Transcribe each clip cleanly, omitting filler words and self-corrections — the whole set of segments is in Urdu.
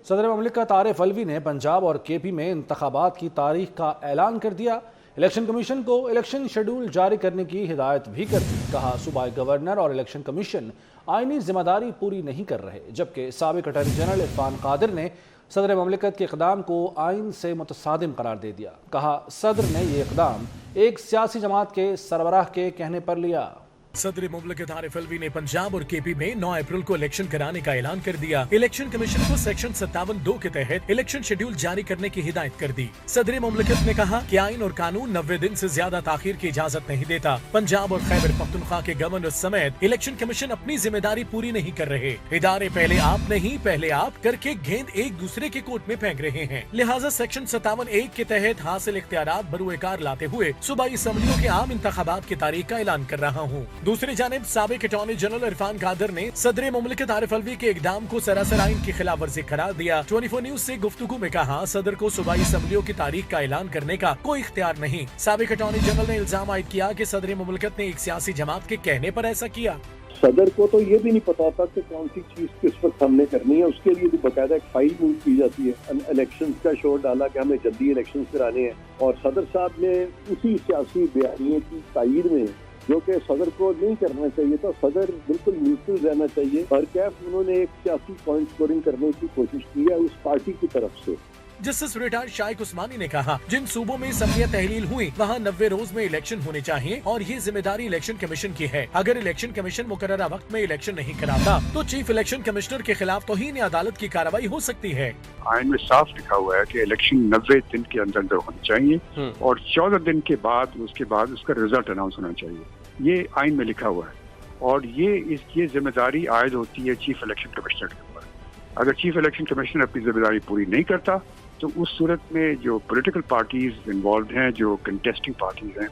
صدر مملکت عارف الوی نے پنجاب اور کے پی میں انتخابات کی تاریخ کا اعلان کر دیا۔ الیکشن کمیشن کو الیکشن شیڈول جاری کرنے کی ہدایت بھی کر دی۔ کہا صوبائی گورنر اور الیکشن کمیشن آئینی ذمہ داری پوری نہیں کر رہے، جبکہ سابق اٹارنی جنرل عرفان قادر نے صدر مملکت کے اقدام کو آئین سے متصادم قرار دے دیا۔ کہا صدر نے یہ اقدام ایک سیاسی جماعت کے سربراہ کے کہنے پر لیا۔ صدر مملکت عارف الوی نے پنجاب اور کے پی میں 9 اپریل کو الیکشن کرانے کا اعلان کر دیا۔ الیکشن کمیشن کو سیکشن 57(2) کے تحت الیکشن شیڈول جاری کرنے کی ہدایت کر دی۔ صدر مملکت نے کہا کہ آئین اور قانون 90 دن سے زیادہ تاخیر کی اجازت نہیں دیتا۔ پنجاب اور خیبر پختونخوا کے گورنر سمیت الیکشن کمیشن اپنی ذمہ داری پوری نہیں کر رہے۔ ادارے پہلے آپ کر کے گیند ایک دوسرے کے کورٹ میں پھینک رہے ہیں، لہٰذا سیکشن 57(1) کے تحت حاصل اختیارات بروئے کار لاتے ہوئے صوبائی اسمبلیوں کے عام انتخابات کی تاریخ کا اعلان کر رہا ہوں۔ دوسری جانب سابق اٹارنی جنرل عرفان قادر نے صدر مملکت عارف الوی کے اقدام کو سراسر آئین کی خلاف ورزی قرار دیا۔ 24 نیوز سے گفتگو میں کہا صدر کو صوبائی اسمبلیوں کی تاریخ کا اعلان کرنے کا کوئی اختیار نہیں۔ سابق اٹارنی جنرل نے الزام عائد کیا کہ صدر مملکت نے ایک سیاسی جماعت کے کہنے پر ایسا کیا۔ صدر کو تو یہ بھی نہیں پتا تھا کہ کون سی چیز کس وقت ہم نے کرنی ہے، اس کے لیے بھی باقاعدہ ایک فائل موو کی جاتی ہے۔ الیکشن کا شور ڈالا کہ ہمیں جلدی الیکشن کرانے ہیں، اور صدر صاحب نے اسی سیاسی بیانیے کی تائید میں، جو کہ صدر کو نہیں کرنا چاہیے تھا، صدر بالکل نیوٹرل رہنا چاہیے، اور کیف انہوں نے ایک سیاسی پوائنٹ سکورنگ کرنے کی کوشش کی ہے اس پارٹی کی طرف سے۔ جسٹس ریٹائرڈ شائق عثمانی نے کہا جن صوبوں میں اسمبلیاں تحلیل ہوئی وہاں 90 روز میں الیکشن ہونے چاہیے، اور یہ ذمہ داری الیکشن کمیشن کی ہے۔ اگر الیکشن کمیشن مقررہ وقت میں الیکشن نہیں کراتا تو چیف الیکشن کمشنر کے خلاف توہین عدالت کی کارروائی ہو سکتی ہے۔ آئین میں صاف لکھا ہوا ہے کہ الیکشن 90 دن کے اندر ہونی چاہیے، اور 14 دن کے بعد اس کا رزلٹ اناؤنس ہونا چاہیے۔ یہ آئین میں لکھا ہوا ہے، اور یہ ذمہ داری عائد ہوتی ہے چیف الیکشن کمشنر کے اوپر۔ اگر چیف الیکشن کمشنر اپنی ذمہ داری پوری نہیں کرتا تو اس صورت میں جو پولیٹیکل پارٹیز انوالوڈ ہیں، جو کنٹیسٹنگ پارٹیز ہیں،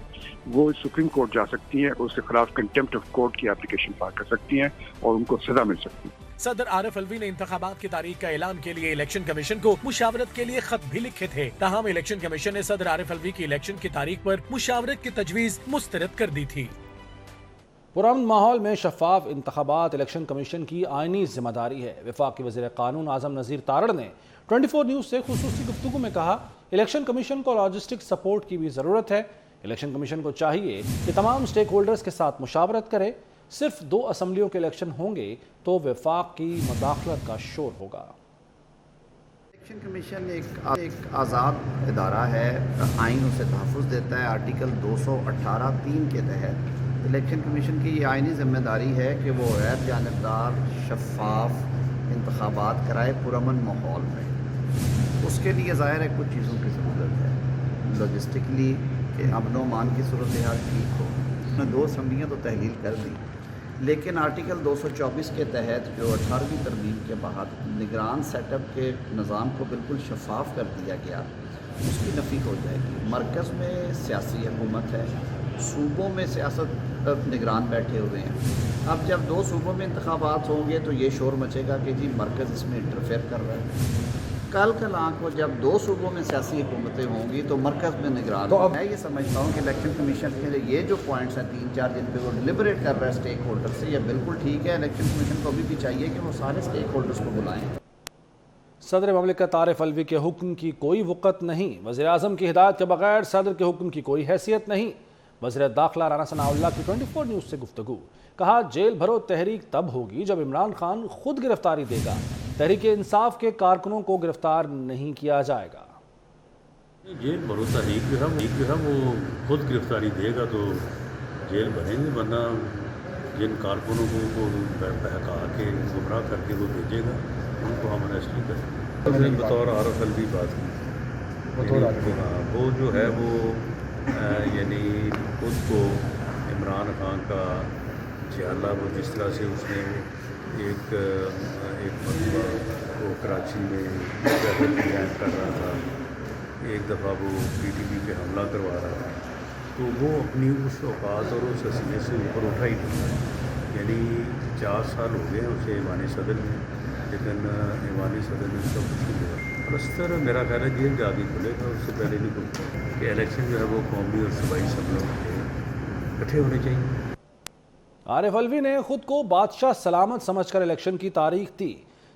وہ سپریم کورٹ جا سکتی ہیں، اس کے خلاف کنٹیمپٹ آف کورٹ کی اپلیکیشن فائل کر سکتی ہیں، اور ان کو سزا مل سکتی ہے۔ صدر عارف الوی نے انتخابات کی تاریخ کا اعلان کے لیے الیکشن کمیشن کو مشاورت کے لیے خط بھی لکھے تھے، تاہم الیکشن کمیشن نے صدر عارف الوی کی الیکشن کی تاریخ پر مشاورت کی تجویز مسترد کر دی تھی۔ پرامن ماحول میں شفاف انتخابات الیکشن کمیشن کی آئینی ذمہ داری ہے۔ وفاقی وزیر قانون اعظم نذیر تارڑ نے 24 نیوز سے خصوصی گفتگو میں کہا الیکشن کمیشن کو لاجسٹک سپورٹ کی بھی ضرورت ہے۔ الیکشن کمیشن کو چاہیے کہ تمام سٹیک ہولڈرز کے ساتھ مشاورت کرے۔ صرف 2 اسمبلیوں کے الیکشن ہوں گے تو وفاق کی مداخلت کا شور ہوگا۔ الیکشن کمیشن ایک آزاد ادارہ ہے، آئین اسے تحفظ دیتا ہے۔ آرٹیکل 218(3) کے تحت الیکشن کمیشن کی یہ آئینی ذمہ داری ہے کہ وہ غیر جانبدار، شفاف انتخابات کرائے پرامن ماحول میں۔ اس کے لیے ظاہر ہے کچھ چیزوں کی ضرورت ہے، لاجسٹکلی کہ امن و امان کی صورتحال ٹھیک ہو۔ انہوں نے 2 اسمبلیاں تو تحلیل کر دی، لیکن آرٹیکل 224 کے تحت جو 18ویں ترمیم کے بعد نگران سیٹ اپ کے نظام کو بالکل شفاف کر دیا گیا، اس کی نفی ہو جائے گی۔ مرکز میں سیاسی حکومت ہے، صوبوں میں سیاست نگران بیٹھے ہوئے ہیں۔ اب جب 2 صوبوں میں انتخابات ہوں گے تو یہ شور مچے گا کہ جی مرکز اس میں انٹرفیئر کر رہا ہے۔ کل آنکھ کو جب 2 صوبوں میں سیاسی حکومتیں ہوں گی تو مرکز میں نگران ہوگا۔ میں یہ سمجھتا ہوں کہ الیکشن کمیشن کے یہ جو پوائنٹس ہیں 3-4 جن پہ وہ ڈیلیبریٹ کر رہا ہے اسٹیک ہولڈر سے، یہ بالکل ٹھیک ہے۔ الیکشن کمیشن کو بھی چاہیے کہ وہ سارے اسٹیک ہولڈرز کو بلائیں۔ صدر مملکت عارف الوی کے حکم کی کوئی وقت نہیں۔ وزیر اعظم کی ہدایت کے بغیر صدر کے حکم کی کوئی حیثیت نہیں۔ وزیر داخلہ رانا ثناء اللہ کی 24 نیوز سے گفتگو۔ کہا جیل بھرو تحریک تب ہوگی جب عمران خان خود گرفتاری دے گا، تحریک انصاف کے کارکنوں کو گرفتار نہیں کیا جائے گا۔ جیل بھرو تحریک جو ہے وہ خود گرفتاری دے گا تو جیل بھریں گے، ورنہ جن کارکنوں کو بہکا کے گمراہ کر کے وہ بھیجے گا ان کو ہم انیسٹی کریں گے۔ بطور عارف الوی بات کی، وہ جو ہے وہ یعنی خود کو عمران خان کا جھیلا، وہ جس طرح سے اس نے ایک مرتبہ وہ کراچی میں قیام کر رہا تھا، ایک دفعہ وہ پی ٹی پی پہ حملہ کروا رہا تھا، تو وہ اپنی اس اوقات اور اس حسینے سے اوپر اٹھا ہی نہیں۔ یعنی 4 سال ہو گئے اسے ایوان صدر میں، لیکن ایوان صدر میں اس کا کچھ نہیں ہوا۔ پلستر میرا خیال ہے جیل جا کے کھلے گا، اس سے پہلے نہیں کھلتا کہ الیکشن جو ہے وہ قومی اور صوبائی اسمبلیوں کے اکٹھے ہونے چاہیے۔ عارف الوی نے خود کو بادشاہ سلامت سمجھ کر الیکشن کی تاریخ دی۔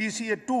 TCA 2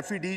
FED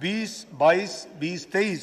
2022-2023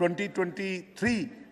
2023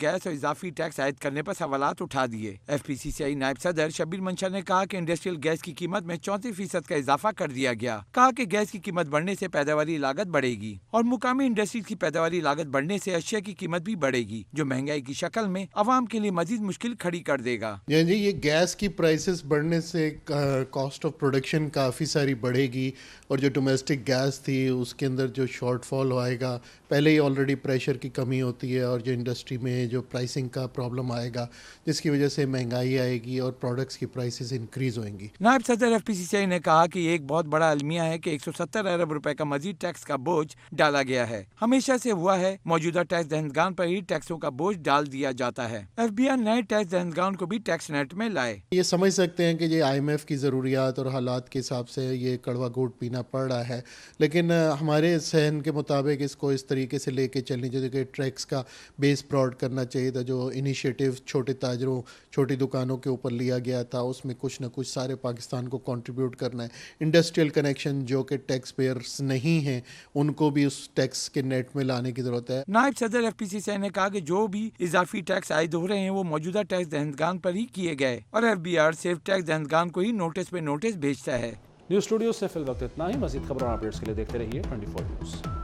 گیس اور اضافی ٹیکس عائد کرنے پر سوالات اٹھا دیے۔ FPCCI نائب صدر شبیر منشا نے کہا کہ انڈسٹریل گیس کی قیمت میں 34% کا اضافہ کر دیا گیا۔ کہا کہ گیس کی قیمت بڑھنے سے پیداواری لاگت بڑھے گی اور مقامی انڈسٹریز کی پیداواری لاگت بڑھنے سے اشیاء کی قیمت بھی بڑھے گی، جو مہنگائی کی شکل میں عوام کے لیے مزید مشکل کھڑی کر دے گا۔ جی یہ گیس کی پرائسز بڑھنے سے کاسٹ آف پروڈکشن کافی ساری بڑھے گی اور جو ڈومیسٹک گیس تھی اس کے اندر جو شارٹ فال آئے گا، پہلے ہی آلریڈی پریشر کی کمی ہوتی ہے اور جو انڈسٹری میں جو پرائسنگ کا پرابلم آئے گا جس کی وجہ سے مہنگائی آئے گی اور پروڈکٹس کی پرائسز انکریز ہوئیں گی۔ نائب صدر FPCCI نے کہا کہ یہ ایک بہت بڑا المیہ ہے کہ 170 ارب روپے کا مزید ٹیکس کا بوجھ ڈالا گیا ہے۔ ہمیشہ سے ہوا ہے، موجودہ ٹیکس دہندگان پر ہی ٹیکسوں کا بوجھ ڈال دیا جاتا ہے۔ FBI نئے ٹیکس دہندگان کو بھی ٹیکس نیٹ میں لائے۔ یہ سمجھ سکتے ہیں کہ یہ IMF کی ضروریات اور حالات کے حساب سے یہ کڑوا گھونٹ پینا پڑ رہا ہے، لیکن ہمارے ذہن کے مطابق اس کو اس طریقے سے لے کے چلنی چاہیے کہ ٹیکس کا بیس براڈ کرنا چاہیے تھا۔ جو انیشیٹو چھوٹے تاجروں، چھوٹی دکانوں کے اوپر لیا گیا تھا اس میں کچھ نہ کچھ سارے پاکستان کو کنٹریبیوٹ کرنا ہے۔ انڈسٹریل کنیکشن جو کہ ٹیکس پیئرز نہیں ہیں ان کو بھی اس ٹیکس کے نیٹ میں لانے کی ضرورت ہے۔ نائب صدر FPCCI نے کہا کہ جو بھی اضافی ٹیکس عائد ہو رہے ہیں وہ موجودہ ٹیکس دہندگان پر ہی کیے گئے اور FBR صرف ٹیکس دہندگان کو ہی نوٹس پہ نوٹس بھیجتا ہے۔ نیوز اسٹوڈیو سے فی الوقت اتنا ہی۔ مزید خبروں اور اپڈیٹس کے لیے دیکھتے رہیے 24 نیوز۔